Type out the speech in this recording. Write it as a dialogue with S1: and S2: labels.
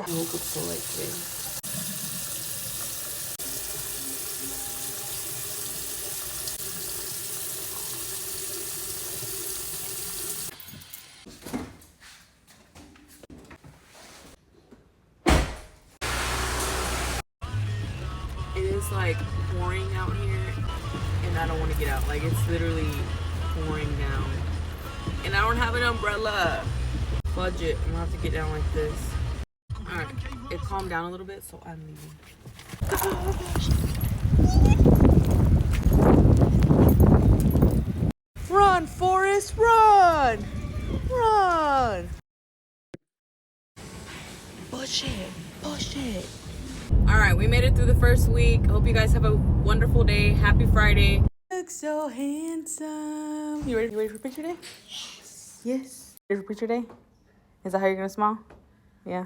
S1: woke up so late today. It is like pouring out here, and I don't want to get out. Like, it's literally pouring down, and I don't have an umbrella. Fudge it. I'm gonna have to get down like this. All right, it calmed down a little bit, so I'm leaving. Run, Forrest, run! Run! Push it, push it. All right, we made it through the first week. Hope you guys have a wonderful day. Happy Friday. Look so handsome. You ready for picture day? Yes. Ready for picture day? Is that how you're gonna smile? Yeah.